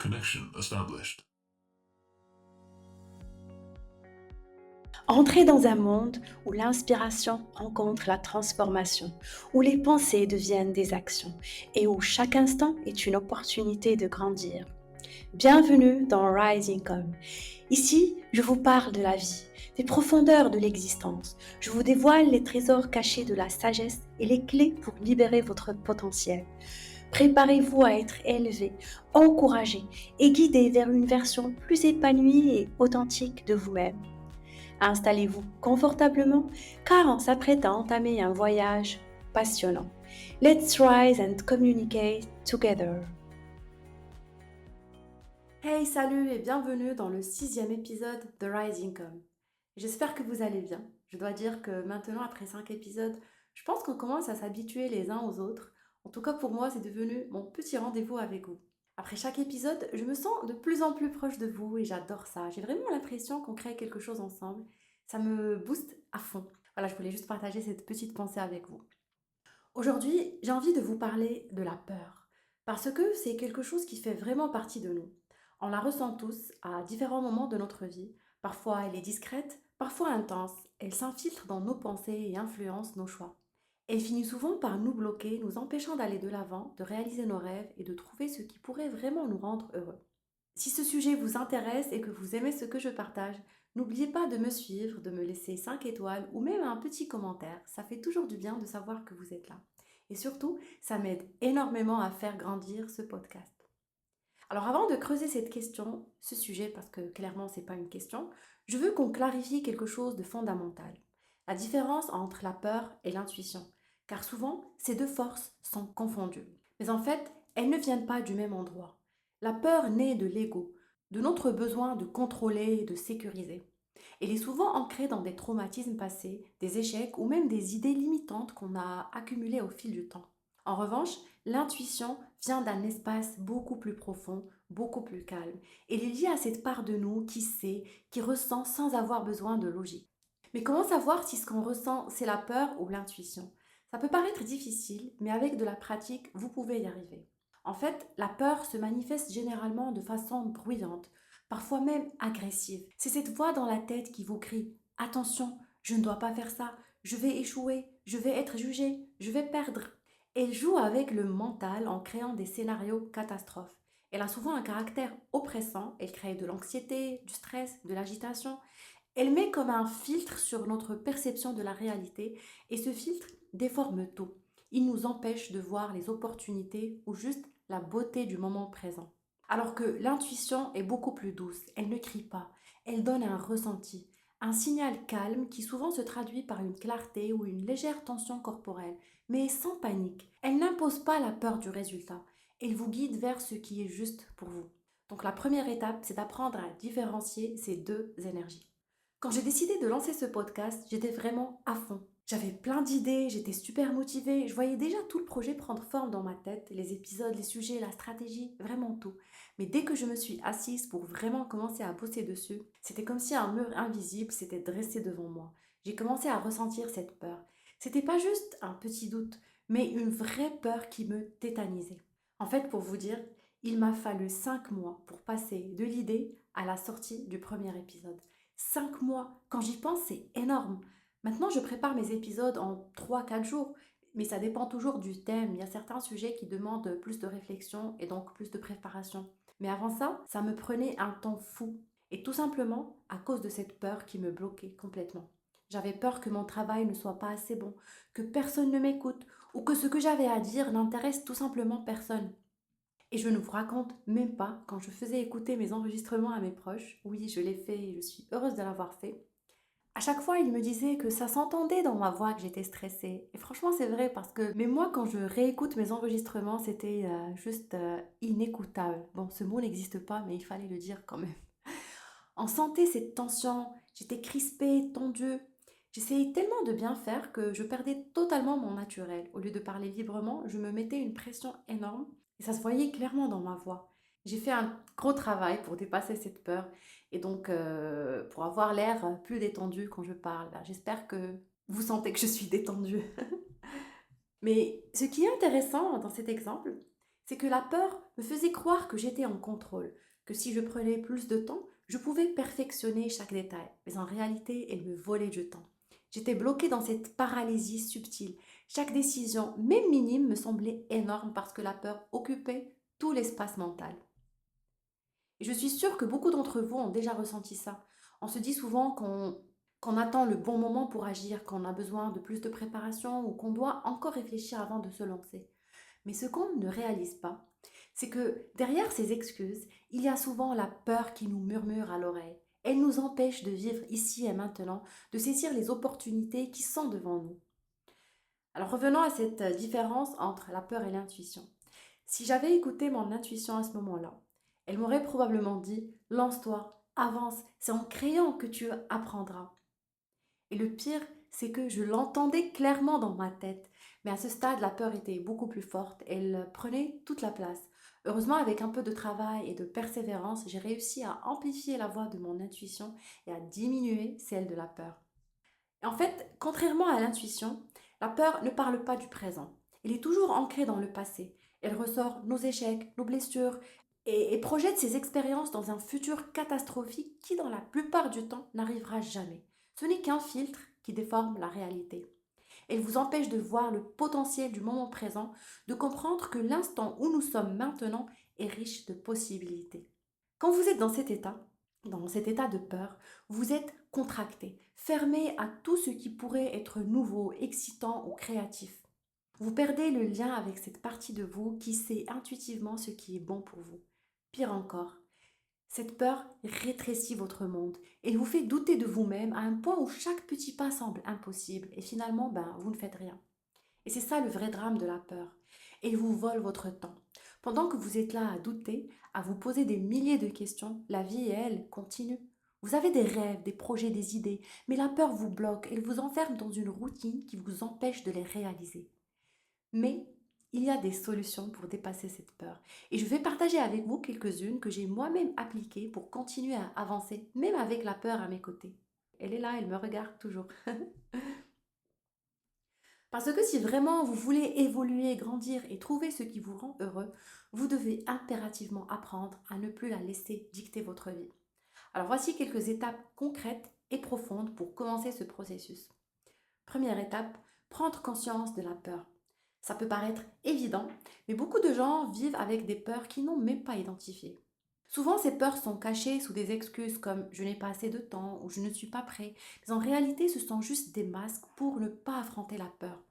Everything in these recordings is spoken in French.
Connection established. Entrez dans un monde où l'inspiration rencontre la transformation, où les pensées deviennent des actions et où chaque instant est une opportunité de grandir. Bienvenue dans Rising Come. Ici, je vous parle de la vie, des profondeurs de l'existence. Je vous dévoile les trésors cachés de la sagesse et les clés pour libérer votre potentiel. Préparez-vous à être élevé, encouragé et guidé vers une version plus épanouie et authentique de vous-même. Installez-vous confortablement car on s'apprête à entamer un voyage passionnant. Let's rise and communicate together. Hey, salut et bienvenue dans le 6e épisode de Rising Come. J'espère que vous allez bien. Je dois dire que maintenant, après 5 épisodes, je pense qu'on commence à s'habituer les uns aux autres. En tout cas, pour moi, c'est devenu mon petit rendez-vous avec vous. Après chaque épisode, je me sens de plus en plus proche de vous et j'adore ça. J'ai vraiment l'impression qu'on crée quelque chose ensemble. Ça me booste à fond. Voilà, je voulais juste partager cette petite pensée avec vous. Aujourd'hui, j'ai envie de vous parler de la peur. Parce que c'est quelque chose qui fait vraiment partie de nous. On la ressent tous à différents moments de notre vie. Parfois, elle est discrète, parfois intense. Elle s'infiltre dans nos pensées et influence nos choix. Elle finit souvent par nous bloquer, nous empêchant d'aller de l'avant, de réaliser nos rêves et de trouver ce qui pourrait vraiment nous rendre heureux. Si ce sujet vous intéresse et que vous aimez ce que je partage, n'oubliez pas de me suivre, de me laisser 5 étoiles ou même un petit commentaire. Ça fait toujours du bien de savoir que vous êtes là. Et surtout, ça m'aide énormément à faire grandir ce podcast. Alors avant de creuser cette question, ce sujet, parce que clairement c'est pas une question, je veux qu'on clarifie quelque chose de fondamental. La différence entre la peur et l'intuition. Car souvent, ces deux forces sont confondues. Mais en fait, elles ne viennent pas du même endroit. La peur naît de l'ego, de notre besoin de contrôler et de sécuriser. Elle est souvent ancrée dans des traumatismes passés, des échecs ou même des idées limitantes qu'on a accumulées au fil du temps. En revanche, l'intuition vient d'un espace beaucoup plus profond, beaucoup plus calme. Elle est liée à cette part de nous qui sait, qui ressent sans avoir besoin de logique. Mais comment savoir si ce qu'on ressent, c'est la peur ou l'intuition? Ça peut paraître difficile, mais avec de la pratique, vous pouvez y arriver. En fait, la peur se manifeste généralement de façon bruyante, parfois même agressive. C'est cette voix dans la tête qui vous crie: attention, je ne dois pas faire ça, je vais échouer, je vais être jugé, je vais perdre. Elle joue avec le mental en créant des scénarios catastrophes. Elle a souvent un caractère oppressant, elle crée de l'anxiété, du stress, de l'agitation. Elle met comme un filtre sur notre perception de la réalité et ce filtre déforme tout. Il nous empêche de voir les opportunités ou juste la beauté du moment présent. Alors que l'intuition est beaucoup plus douce, elle ne crie pas, elle donne un ressenti, un signal calme qui souvent se traduit par une clarté ou une légère tension corporelle, mais sans panique. Elle n'impose pas la peur du résultat, elle vous guide vers ce qui est juste pour vous. Donc la première étape, c'est d'apprendre à différencier ces deux énergies. Quand j'ai décidé de lancer ce podcast, j'étais vraiment à fond. J'avais plein d'idées, j'étais super motivée, je voyais déjà tout le projet prendre forme dans ma tête, les épisodes, les sujets, la stratégie, vraiment tout. Mais dès que je me suis assise pour vraiment commencer à bosser dessus, c'était comme si un mur invisible s'était dressé devant moi. J'ai commencé à ressentir cette peur. C'était pas juste un petit doute, mais une vraie peur qui me tétanisait. En fait, pour vous dire, il m'a fallu 5 mois pour passer de l'idée à la sortie du premier épisode. 5 mois, quand j'y pense, c'est énorme. Maintenant, je prépare mes épisodes en 3 4 jours, mais ça dépend toujours du thème. Il y a certains sujets qui demandent plus de réflexion et donc plus de préparation. Mais avant ça, ça me prenait un temps fou. Et tout simplement à cause de cette peur qui me bloquait complètement. J'avais peur que mon travail ne soit pas assez bon, que personne ne m'écoute, ou que ce que j'avais à dire n'intéresse tout simplement personne. Et je ne vous raconte même pas quand je faisais écouter mes enregistrements à mes proches. Oui, je l'ai fait et je suis heureuse de l'avoir fait. À chaque fois, ils me disaient que ça s'entendait dans ma voix que j'étais stressée. Et franchement, c'est vrai parce que, mais moi, quand je réécoute mes enregistrements, c'était juste inécoutable. Bon, ce mot n'existe pas, mais il fallait le dire quand même. On sentait cette tension, j'étais crispée, tendue. J'essayais tellement de bien faire que je perdais totalement mon naturel. Au lieu de parler librement, je me mettais une pression énorme et ça se voyait clairement dans ma voix. J'ai fait un gros travail pour dépasser cette peur et donc pour avoir l'air plus détendu quand je parle. Ben, j'espère que vous sentez que je suis détendue. Mais ce qui est intéressant dans cet exemple, C'est que la peur me faisait croire que j'étais en contrôle, que si je prenais plus de temps, je pouvais perfectionner chaque détail. Mais en réalité, elle me volait du temps. J'étais bloquée dans cette paralysie subtile. Chaque décision, même minime, me semblait énorme parce que la peur occupait tout l'espace mental. Et je suis sûre que beaucoup d'entre vous ont déjà ressenti ça. On se dit souvent qu'on attend le bon moment pour agir, qu'on a besoin de plus de préparation ou qu'on doit encore réfléchir avant de se lancer. Mais ce qu'on ne réalise pas, c'est que derrière ces excuses, il y a souvent la peur qui nous murmure à l'oreille. Elle nous empêche de vivre ici et maintenant, de saisir les opportunités qui sont devant nous. Alors revenons à cette différence entre la peur et l'intuition. Si j'avais écouté mon intuition à ce moment-là, elle m'aurait probablement dit: lance-toi, avance, c'est en créant que tu apprendras. Et le pire, c'est que je l'entendais clairement dans ma tête. Mais à ce stade, la peur était beaucoup plus forte. Elle prenait toute la place. Heureusement, avec un peu de travail et de persévérance, j'ai réussi à amplifier la voix de mon intuition et à diminuer celle de la peur. Et en fait, contrairement à l'intuition, la peur ne parle pas du présent. Elle est toujours ancrée dans le passé. Elle ressort nos échecs, nos blessures et projette ses expériences dans un futur catastrophique qui, dans la plupart du temps, n'arrivera jamais. Ce n'est qu'un filtre qui déforme la réalité. Elle vous empêche de voir le potentiel du moment présent, de comprendre que l'instant où nous sommes maintenant est riche de possibilités. Quand vous êtes dans cet état de peur, vous êtes contracté, fermé à tout ce qui pourrait être nouveau, excitant ou créatif. Vous perdez le lien avec cette partie de vous qui sait intuitivement ce qui est bon pour vous. Pire encore, cette peur rétrécit votre monde et vous fait douter de vous-même à un point où chaque petit pas semble impossible et finalement, vous ne faites rien. Et c'est ça le vrai drame de la peur. Elle vous vole votre temps. Pendant que vous êtes là à douter, à vous poser des milliers de questions, la vie, elle, continue. Vous avez des rêves, des projets, des idées, mais la peur vous bloque, elle vous enferme dans une routine qui vous empêche de les réaliser. Mais il y a des solutions pour dépasser cette peur. Et je vais partager avec vous quelques-unes que j'ai moi-même appliquées pour continuer à avancer, même avec la peur à mes côtés. Elle est là, elle me regarde toujours. Parce que si vraiment vous voulez évoluer, grandir et trouver ce qui vous rend heureux, vous devez impérativement apprendre à ne plus la laisser dicter votre vie. Alors voici quelques étapes concrètes et profondes pour commencer ce processus. Première étape, prendre conscience de la peur. Ça peut paraître évident, mais beaucoup de gens vivent avec des peurs qu'ils n'ont même pas identifiées. Souvent, ces peurs sont cachées sous des excuses comme je n'ai pas assez de temps ou je ne suis pas prêt, mais en réalité, ce sont juste des masques pour ne pas affronter la peur.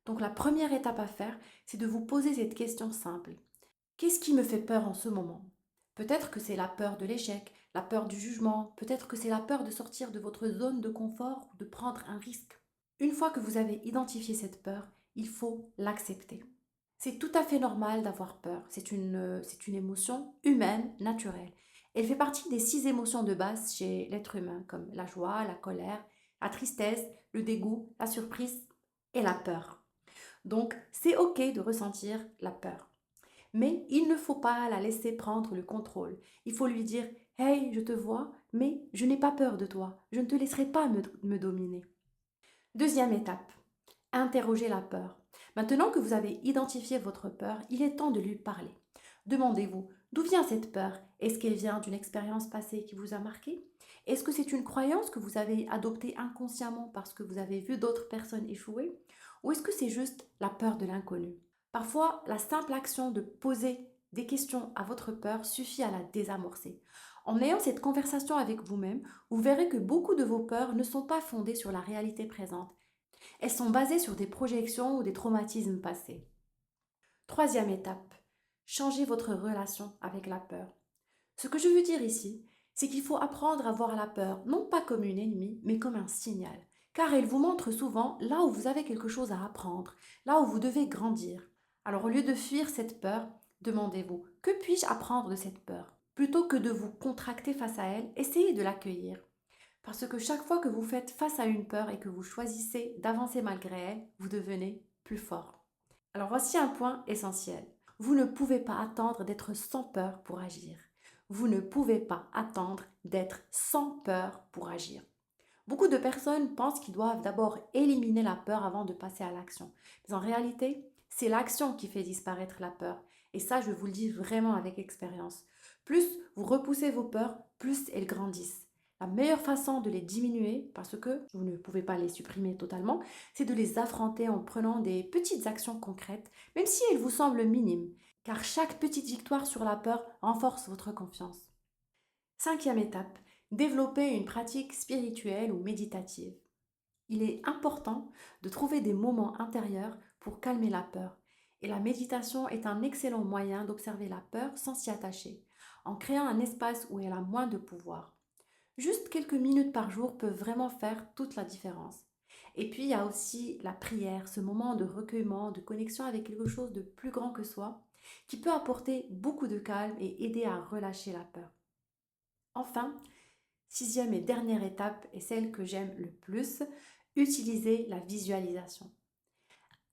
Donc la première étape à faire, c'est de vous poser cette question simple. Qu'est-ce qui me fait peur en ce moment? Peut-être que c'est la peur de l'échec, la peur du jugement, peut-être que c'est la peur de sortir de votre zone de confort ou de prendre un risque. Une fois que vous avez identifié cette peur, il faut l'accepter. C'est tout à fait normal d'avoir peur. C'est une émotion humaine, naturelle. Elle fait partie des 6 émotions de base chez l'être humain, comme la joie, la colère, la tristesse, le dégoût, la surprise et la peur. Donc, c'est OK de ressentir la peur. Mais il ne faut pas la laisser prendre le contrôle. Il faut lui dire: Hey, je te vois, mais je n'ai pas peur de toi. Je ne te laisserai pas me dominer. Deuxième étape, interrogez la peur. Maintenant que vous avez identifié votre peur, il est temps de lui parler. Demandez-vous, d'où vient cette peur? Est-ce qu'elle vient d'une expérience passée qui vous a marqué? Est-ce que c'est une croyance que vous avez adoptée inconsciemment parce que vous avez vu d'autres personnes échouer? Ou est-ce que c'est juste la peur de l'inconnu? Parfois, la simple action de poser des questions à votre peur suffit à la désamorcer. En ayant cette conversation avec vous-même, vous verrez que beaucoup de vos peurs ne sont pas fondées sur la réalité présente. Elles sont basées sur des projections ou des traumatismes passés. Troisième étape, changez votre relation avec la peur. Ce que je veux dire ici, c'est qu'il faut apprendre à voir la peur non pas comme une ennemie, mais comme un signal. Car elle vous montre souvent là où vous avez quelque chose à apprendre, là où vous devez grandir. Alors au lieu de fuir cette peur, demandez-vous, que puis-je apprendre de cette peur? Plutôt que de vous contracter face à elle, essayez de l'accueillir. Parce que chaque fois que vous faites face à une peur et que vous choisissez d'avancer malgré elle, vous devenez plus fort. Alors voici un point essentiel. Vous ne pouvez pas attendre d'être sans peur pour agir. Vous ne pouvez pas attendre d'être sans peur pour agir. Beaucoup de personnes pensent qu'ils doivent d'abord éliminer la peur avant de passer à l'action. Mais en réalité, c'est l'action qui fait disparaître la peur. Et ça, je vous le dis vraiment avec expérience. Plus vous repoussez vos peurs, plus elles grandissent. La meilleure façon de les diminuer, parce que vous ne pouvez pas les supprimer totalement, c'est de les affronter en prenant des petites actions concrètes, même si elles vous semblent minimes, car chaque petite victoire sur la peur renforce votre confiance. Cinquième étape, développer une pratique spirituelle ou méditative. Il est important de trouver des moments intérieurs pour calmer la peur. Et la méditation est un excellent moyen d'observer la peur sans s'y attacher, en créant un espace où elle a moins de pouvoir. Juste quelques minutes par jour peuvent vraiment faire toute la différence. Et puis il y a aussi la prière, ce moment de recueillement, de connexion avec quelque chose de plus grand que soi, qui peut apporter beaucoup de calme et aider à relâcher la peur. Enfin, sixième et dernière étape, et celle que j'aime le plus, utiliser la visualisation.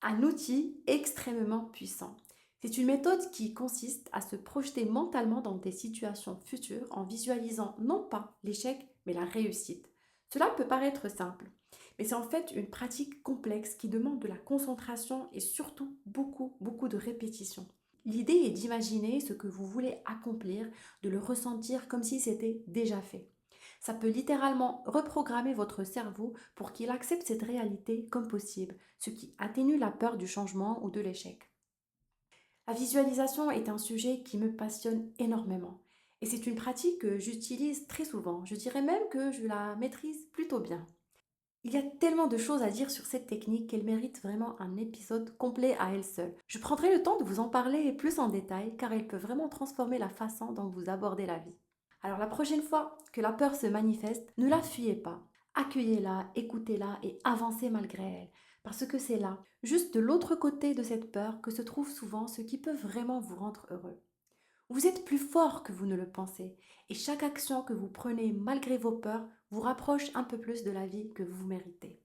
Un outil extrêmement puissant. C'est une méthode qui consiste à se projeter mentalement dans des situations futures en visualisant non pas l'échec, mais la réussite. Cela peut paraître simple, mais c'est en fait une pratique complexe qui demande de la concentration et surtout beaucoup de répétition. L'idée est d'imaginer ce que vous voulez accomplir, de le ressentir comme si c'était déjà fait. Ça peut littéralement reprogrammer votre cerveau pour qu'il accepte cette réalité comme possible, ce qui atténue la peur du changement ou de l'échec. La visualisation est un sujet qui me passionne énormément et c'est une pratique que j'utilise très souvent. Je dirais même que je la maîtrise plutôt bien. Il y a tellement de choses à dire sur cette technique qu'elle mérite vraiment un épisode complet à elle seule. Je prendrai le temps de vous en parler plus en détail car elle peut vraiment transformer la façon dont vous abordez la vie. Alors la prochaine fois que la peur se manifeste, ne la fuyez pas. Accueillez-la, écoutez-la et avancez malgré elle. Parce que c'est là, juste de l'autre côté de cette peur, que se trouve souvent ce qui peut vraiment vous rendre heureux. Vous êtes plus fort que vous ne le pensez et chaque action que vous prenez malgré vos peurs vous rapproche un peu plus de la vie que vous méritez.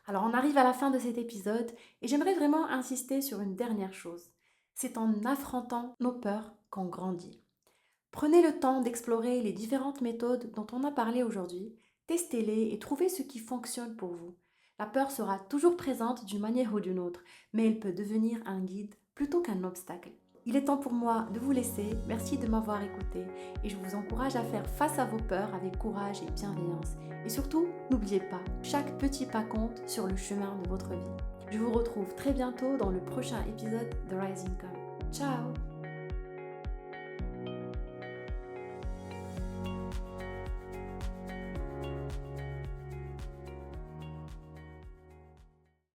Alors on arrive à la fin de cet épisode et j'aimerais vraiment insister sur une dernière chose. C'est en affrontant nos peurs qu'on grandit. Prenez le temps d'explorer les différentes méthodes dont on a parlé aujourd'hui, testez-les et trouvez ce qui fonctionne pour vous. La peur sera toujours présente d'une manière ou d'une autre, mais elle peut devenir un guide plutôt qu'un obstacle. Il est temps pour moi de vous laisser, merci de m'avoir écouté et je vous encourage à faire face à vos peurs avec courage et bienveillance. Et surtout, n'oubliez pas, chaque petit pas compte sur le chemin de votre vie. Je vous retrouve très bientôt dans le prochain épisode de Rising Come. Ciao!